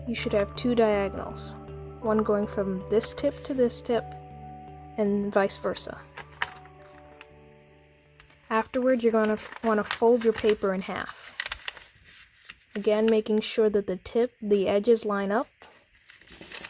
you should have two diagonals, one going from this tip to this tip and vice versa. Afterwards, you're going to want to fold your paper in half. Again, making sure that the edges line up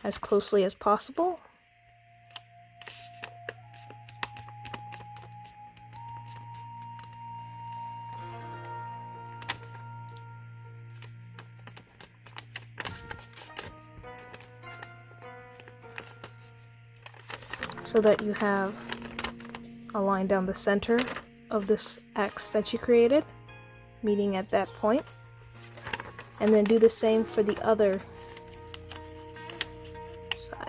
as closely as possible. So that you have a line down the center of this X that you created, meeting at that point. And then do the same for the other side,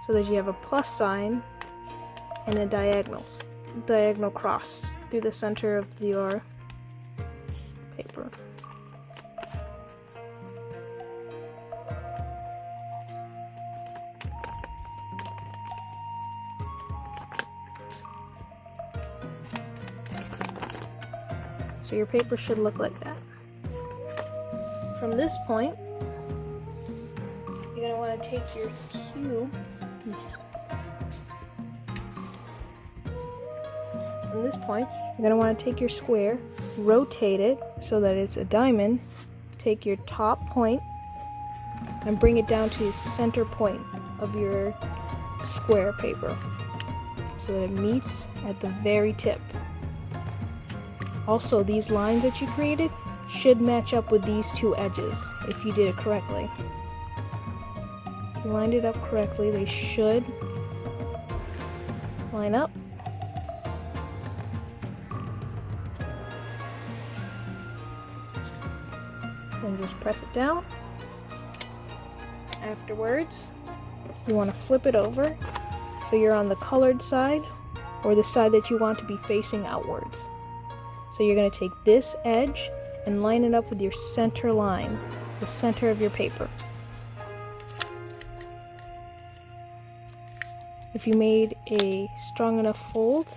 so that you have a plus sign and a diagonal cross through the center of your paper. So your paper should look like that. From this point, you're going to want to take your cube. From this point, you're going to want to take your square, rotate it so that it's a diamond, take your top point, and bring it down to the center point of your square paper so that it meets at the very tip. Also, these lines that you created should match up with these two edges if you did it correctly. If you lined it up correctly, they should line up. Then just press it down. Afterwards, you want to flip it over so you're on the colored side or the side that you want to be facing outwards. So you're going to take this edge and line it up with your center line, the center of your paper. If you made a strong enough fold,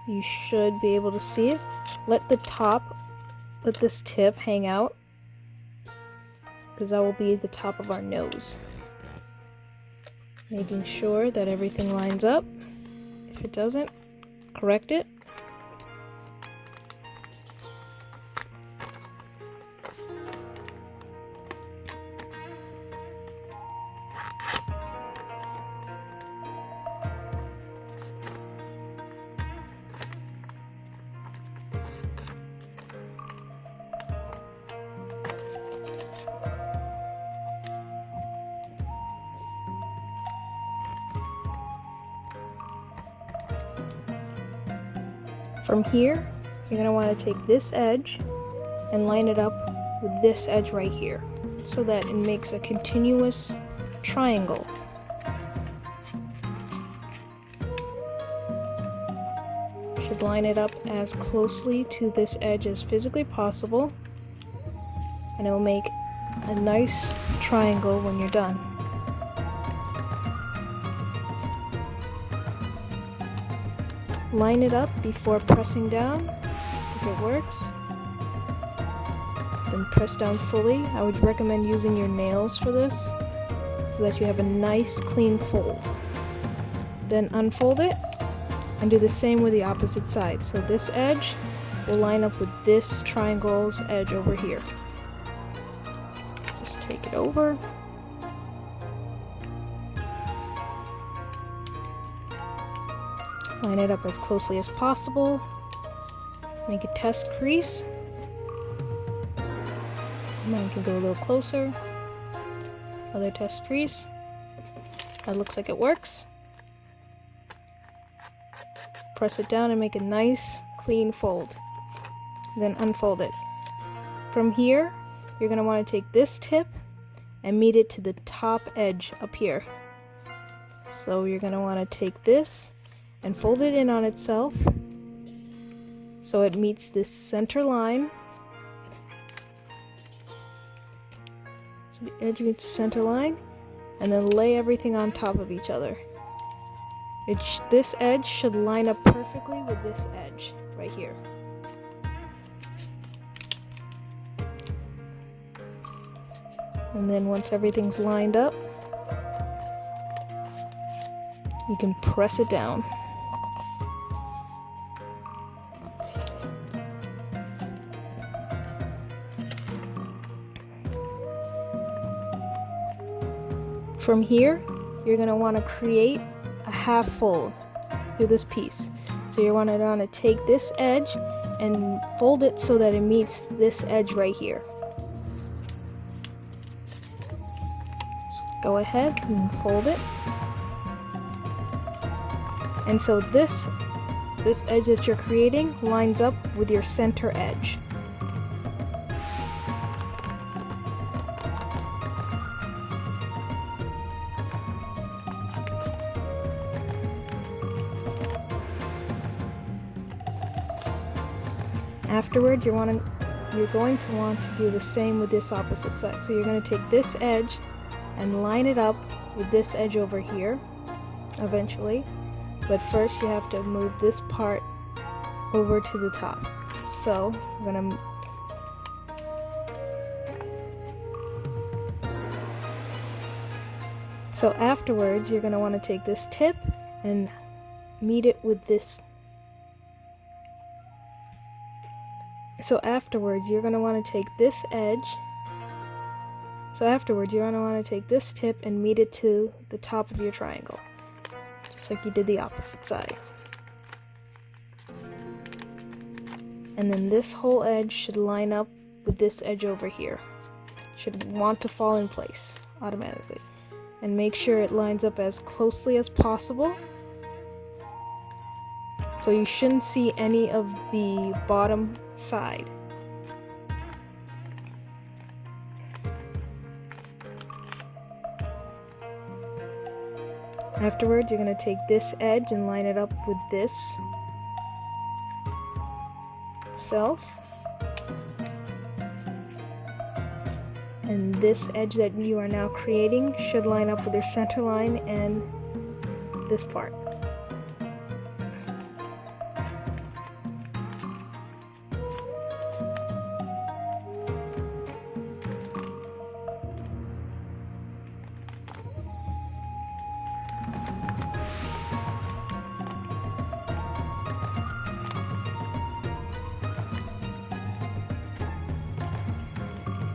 you should be able to see it. Let this tip hang out, because that will be the top of our nose. Making sure that everything lines up. If it doesn't, correct it. From here, you're going to want to take this edge and line it up with this edge right here so that it makes a continuous triangle. You should line it up as closely to this edge as physically possible, and it will make a nice triangle when you're done. Line it up before pressing down, if it works. Then press down fully. I would recommend using your nails for this, so that you have a nice clean fold. Then unfold it, and do the same with the opposite side. So this edge will line up with this triangle's edge over here. Just take it over. Line it up as closely as possible. Make a test crease. Mine can go a little closer. Other test crease. That looks like it works. Press it down and make a nice clean fold. Then unfold it. From here, you're going to want to take this tip and meet it to the top edge up here. So you're going to want to take this and fold it in on itself so it meets this center line. So the edge meets the center line, and then lay everything on top of each other. This edge should line up perfectly with this edge right here. And then once everything's lined up, you can press it down. From here, you're going to want to create a half fold through this piece. So you're going to want to take this edge and fold it so that it meets this edge right here. So go ahead and fold it. And so this edge that you're creating lines up with your center edge. Afterwards, you're going to want to do the same with this opposite side. So you're going to take this edge and line it up with this edge over here eventually. But first you have to move this part over to the top. So I'm going to So afterwards, you're going to want to take this tip and meet it with this. So afterwards, you're going to want to take this edge. So afterwards, you're going to want to take this tip and meet it to the top of your triangle, just like you did the opposite side. And then this whole edge should line up with this edge over here. Should want to fall in place automatically. And make sure it lines up as closely as possible. So you shouldn't see any of the bottom side. Afterwards, you're going to take this edge and line it up with this itself. And this edge that you are now creating should line up with your center line and this part.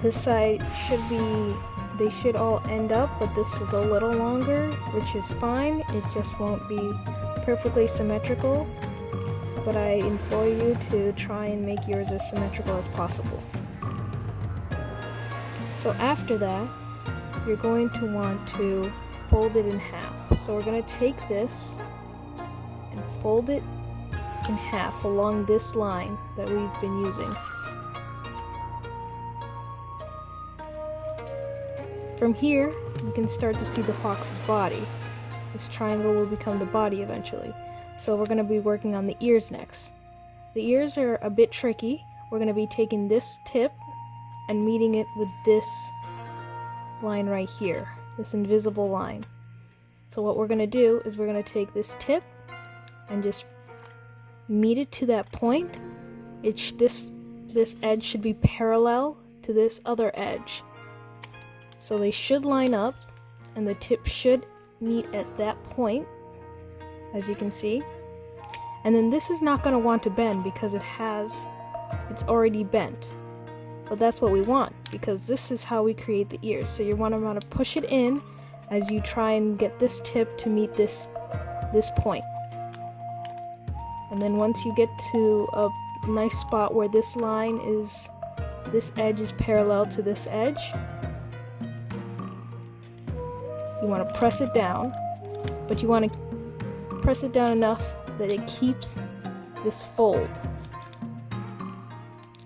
This side they should all end up, but this is a little longer, which is fine. It just won't be perfectly symmetrical, but I implore you to try and make yours as symmetrical as possible. So after that, you're going to want to fold it in half. So we're going to take this and fold it in half along this line that we've been using. From here, you can start to see the fox's body. This triangle will become the body eventually. So we're going to be working on the ears next. The ears are a bit tricky. We're going to be taking this tip and meeting it with this line right here, this invisible line. So what we're going to do is we're going to take this tip and just meet it to that point. This edge should be parallel to this other edge. So they should line up, and the tip should meet at that point, as you can see. And then this is not going to want to bend because it's already bent. But that's what we want, because this is how we create the ears. So you want to push it in as you try and get this tip to meet this point. And then once you get to a nice spot where this edge is parallel to this edge, you want to press it down, but you want to press it down enough that it keeps this fold.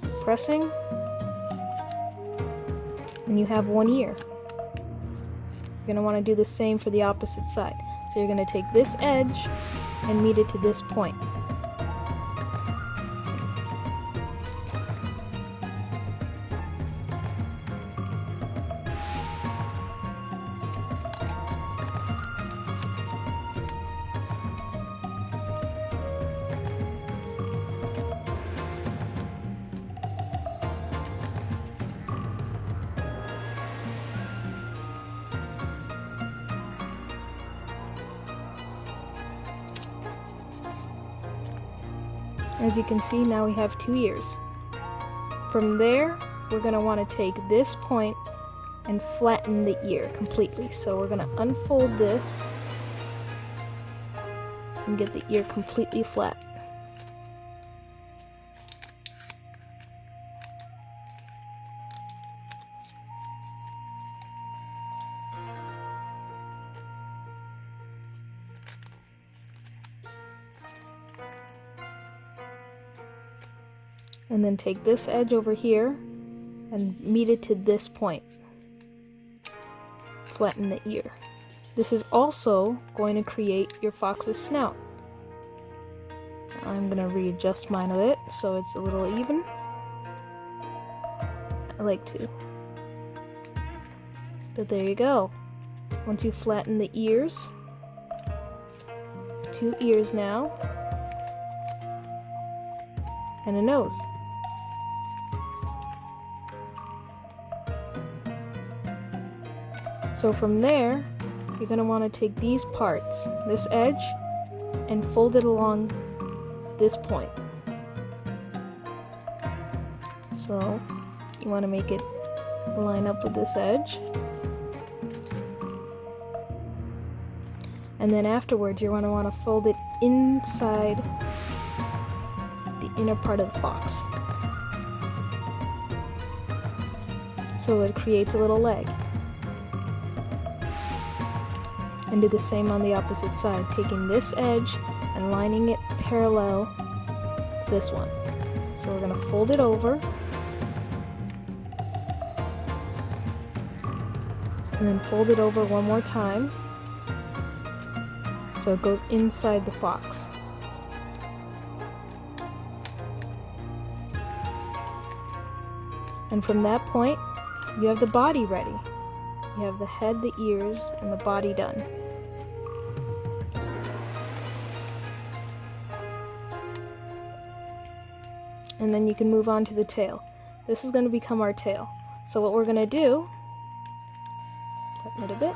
Keep pressing, and you have one ear. You're going to want to do the same for the opposite side. So you're going to take this edge and meet it to this point. As you can see, now we have 2 ears. From there, we're going to want to take this point and flatten the ear completely. So we're going to unfold this and get the ear completely flat. And then take this edge over here and meet it to this point. Flatten the ear. This is also going to create your fox's snout. I'm going to readjust mine a bit so it's a little even. I like to. But there you go. Once you flatten the ears, 2 ears now, and a nose. So from there, you're going to want to take these parts, this edge, and fold it along this point. So you want to make it line up with this edge. And then afterwards, you're going to want to fold it inside the inner part of the fox. So it creates a little leg. And do the same on the opposite side, taking this edge and lining it parallel to this one. So we're going to fold it over, and then fold it over one more time so it goes inside the fox. And from that point, you have the body ready. You have the head, the ears, and the body done. And then you can move on to the tail. This is going to become our tail. So what we're going to do, flatten it a bit,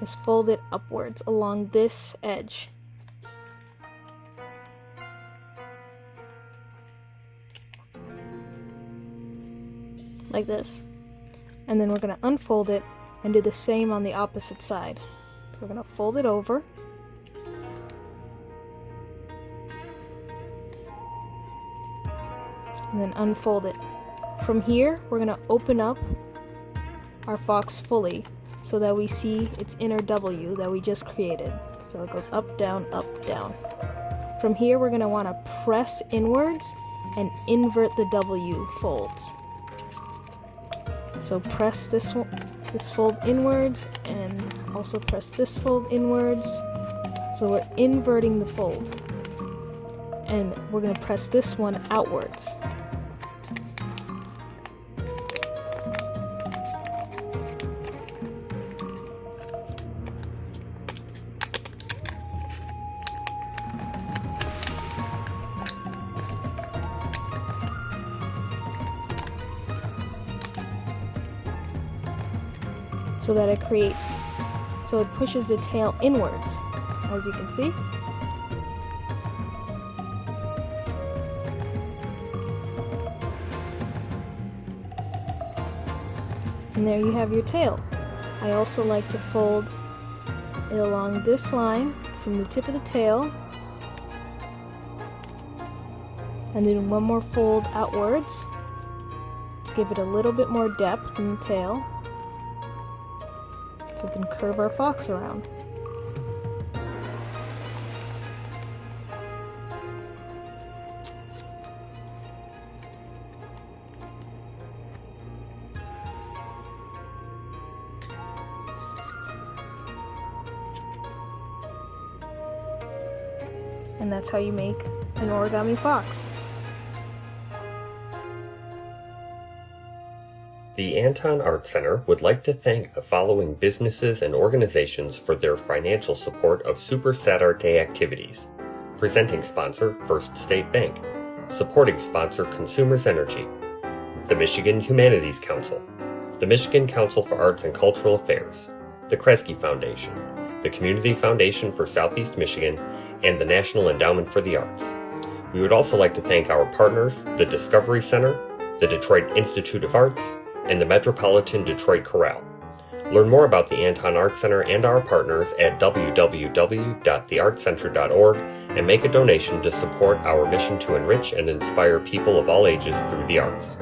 is fold it upwards along this edge. Like this. And then we're going to unfold it and do the same on the opposite side. So we're going to fold it over. And then unfold it. From here, we're going to open up our fox fully so that we see its inner W that we just created. So it goes up, down, up, down. From here, we're going to want to press inwards and invert the W folds. So press this fold inwards and also press this fold inwards. So we're inverting the fold. And we're going to press this one outwards. So that it pushes the tail inwards, as you can see. And there you have your tail. I also like to fold it along this line from the tip of the tail, and then one more fold outwards to give it a little bit more depth in the tail. So we can curve our fox around. And that's how you make an origami fox. The Anton Art Center would like to thank the following businesses and organizations for their financial support of Super SatARTday activities. Presenting sponsor, First State Bank. Supporting sponsor, Consumers Energy. The Michigan Humanities Council. The Michigan Council for Arts and Cultural Affairs. The Kresge Foundation. The Community Foundation for Southeast Michigan, and the National Endowment for the Arts. We would also like to thank our partners, the Discovery Center, the Detroit Institute of Arts, and the Metropolitan Detroit Chorale. Learn more about the Anton Art Center and our partners at www.theartcenter.org and make a donation to support our mission to enrich and inspire people of all ages through the arts.